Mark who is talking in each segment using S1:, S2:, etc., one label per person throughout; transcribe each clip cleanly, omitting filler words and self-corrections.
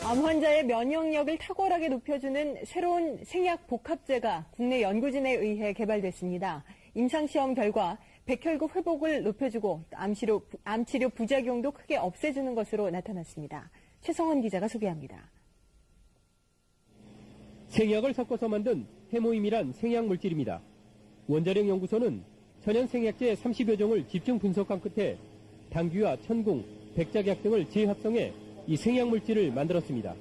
S1: 암 환자의 면역력을 탁월하게 높여주는 새로운 생약 복합제가 국내 연구진에 의해 개발됐습니다. 임상시험 결과 백혈구 회복을 높여주고 암치료 부작용도 크게 없애주는 것으로 나타났습니다. 최성원 기자가 소개합니다.
S2: 생약을 섞어서 만든 해모임이란 생약물질입니다. 원자력 연구소는 천연 생약제 30여 종을 집중 분석한 끝에 당귀와 천궁, 백작약 등을 재합성해 이 생약물질을 만들었습니다.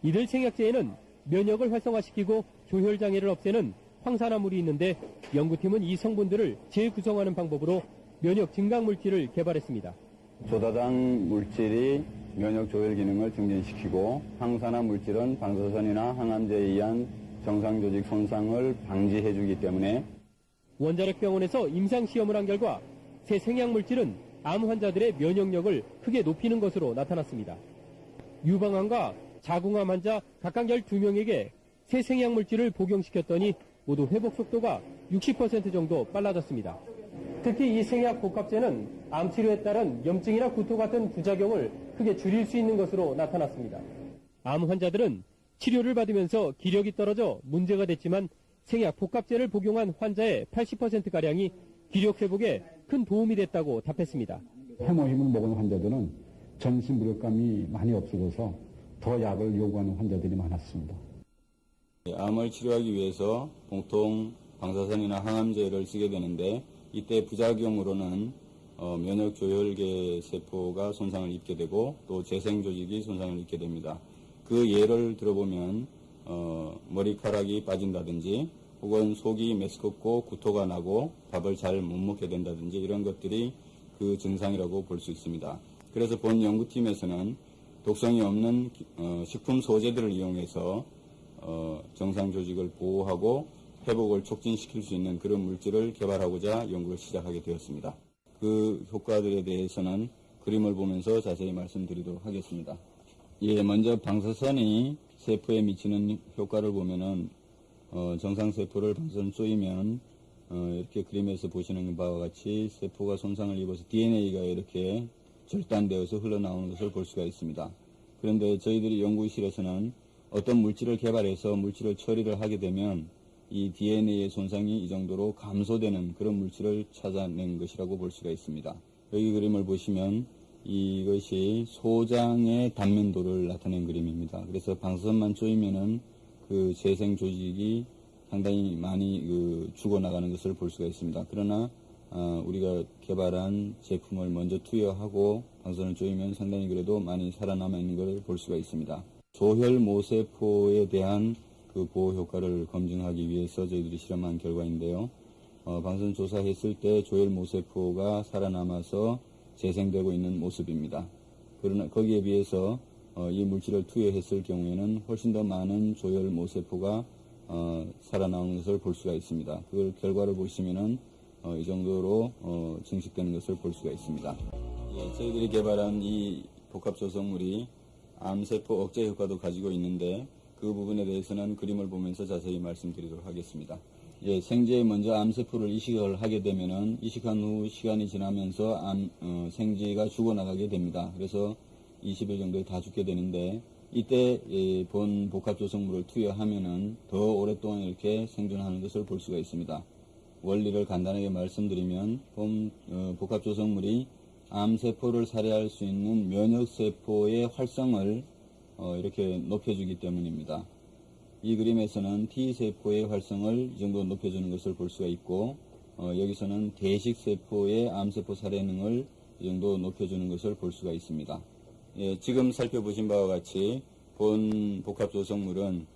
S2: 이들 생약제에는 면역을 활성화시키고 조혈장애를 없애는 황산화물이 있는데 연구팀은 이 성분들을 재구성하는 방법으로 면역 증강물질을 개발했습니다.
S3: 조다당 물질이 면역 조혈 기능을 증진시키고 항산화 물질은 방사선이나 항암제에 의한 정상 조직 손상을 방지해주기 때문에
S2: 원자력 병원에서 임상시험을 한 결과 새 생약물질은 암 환자들의 면역력을 크게 높이는 것으로 나타났습니다. 유방암과 자궁암 환자 각각 12명에게 새 생약물질을 복용시켰더니 모두 회복 속도가 60% 정도 빨라졌습니다. 특히 이 생약 복합제는 암 치료에 따른 염증이나 구토 같은 부작용을 크게 줄일 수 있는 것으로 나타났습니다. 암 환자들은 치료를 받으면서 기력이 떨어져 문제가 됐지만 생약 복합제를 복용한 환자의 80%가량이 기력 회복에 큰 도움이 됐다고 답했습니다.
S4: 해모힘을 먹은 환자들은 전신 무력감이 많이 없어져서 더 약을 요구하는 환자들이 많았습니다.
S3: 암을 치료하기 위해서 보통 방사선이나 항암제를 쓰게 되는데 이때 부작용으로는 면역 조혈계 세포가 손상을 입게 되고 또 재생 조직이 손상을 입게 됩니다. 그 예를 들어보면 머리카락이 빠진다든지 혹은 속이 메스껍고 구토가 나고 밥을 잘 못 먹게 된다든지 이런 것들이 그 증상이라고 볼 수 있습니다. 그래서 본 연구팀에서는 독성이 없는 식품 소재들을 이용해서 정상 조직을 보호하고 회복을 촉진시킬 수 있는 그런 물질을 개발하고자 연구를 시작하게 되었습니다. 그 효과들에 대해서는 그림을 보면서 자세히 말씀드리도록 하겠습니다. 먼저 방사선이 세포에 미치는 효과를 보면은 정상세포를 방사선 쏘이면 이렇게 그림에서 보시는 바와 같이 세포가 손상을 입어서 DNA가 이렇게 절단되어서 흘러나오는 것을 볼 수가 있습니다. 그런데 저희들이 연구실에서는 어떤 물질을 개발해서 물질을 처리를 하게 되면 이 DNA의 손상이 이 정도로 감소되는 그런 물질을 찾아낸 것이라고 볼 수가 있습니다. 여기 그림을 보시면 이것이 소장의 단면도를 나타낸 그림입니다. 그래서 방사선만 쪼이면은 그 재생 조직이 상당히 많이 죽어나가는 것을 볼 수가 있습니다. 그러나 우리가 개발한 제품을 먼저 투여하고 방사선을 쪼이면 상당히 그래도 많이 살아남아 있는 것을 볼 수가 있습니다. 조혈 모세포에 대한 그 보호 효과를 검증하기 위해서 저희들이 실험한 결과인데요. 방사선 조사했을 때 조혈 모세포가 살아남아서 재생되고 있는 모습입니다. 그러나 거기에 비해서 이 물질을 투여했을 경우에는 훨씬 더 많은 조혈 모세포가 살아나오는 것을 볼 수가 있습니다. 그 결과를 보시면은 이 정도로 증식되는 것을 볼 수가 있습니다. 저희들이 개발한 이 복합 조성물이 암세포 억제 효과도 가지고 있는데 그 부분에 대해서는 그림을 보면서 자세히 말씀드리도록 하겠습니다. 생제에 먼저 암세포를 이식을 하게 되면은 이식한 후 시간이 지나면서 생쥐가 죽어나가게 됩니다. 그래서 20일 정도에 다 죽게 되는데 이때 본 복합 조성물을 투여하면은 더 오랫동안 이렇게 생존하는 것을 볼 수가 있습니다. 원리를 간단하게 말씀드리면 본 복합 조성물이 암세포를 살해할 수 있는 면역세포의 활성을 이렇게 높여주기 때문입니다. 이 그림에서는 T세포의 활성을 이 정도 높여주는 것을 볼 수가 있고 여기서는 대식세포의 암세포 살해능을 이 정도 높여주는 것을 볼 수가 있습니다. 지금 살펴보신 바와 같이 본 복합 조성물은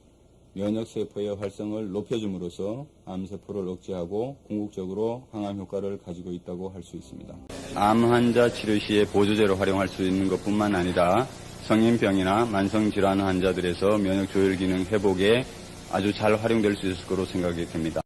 S3: 면역세포의 활성을 높여줌으로써 암세포를 억제하고 궁극적으로 항암 효과를 가지고 있다고 할 수 있습니다. 암 환자 치료 시에 보조제로 활용할 수 있는 것뿐만 아니라 성인병이나 만성질환 환자들에서 면역 조혈 기능 회복에 아주 잘 활용될 수 있을 거로 생각이 됩니다.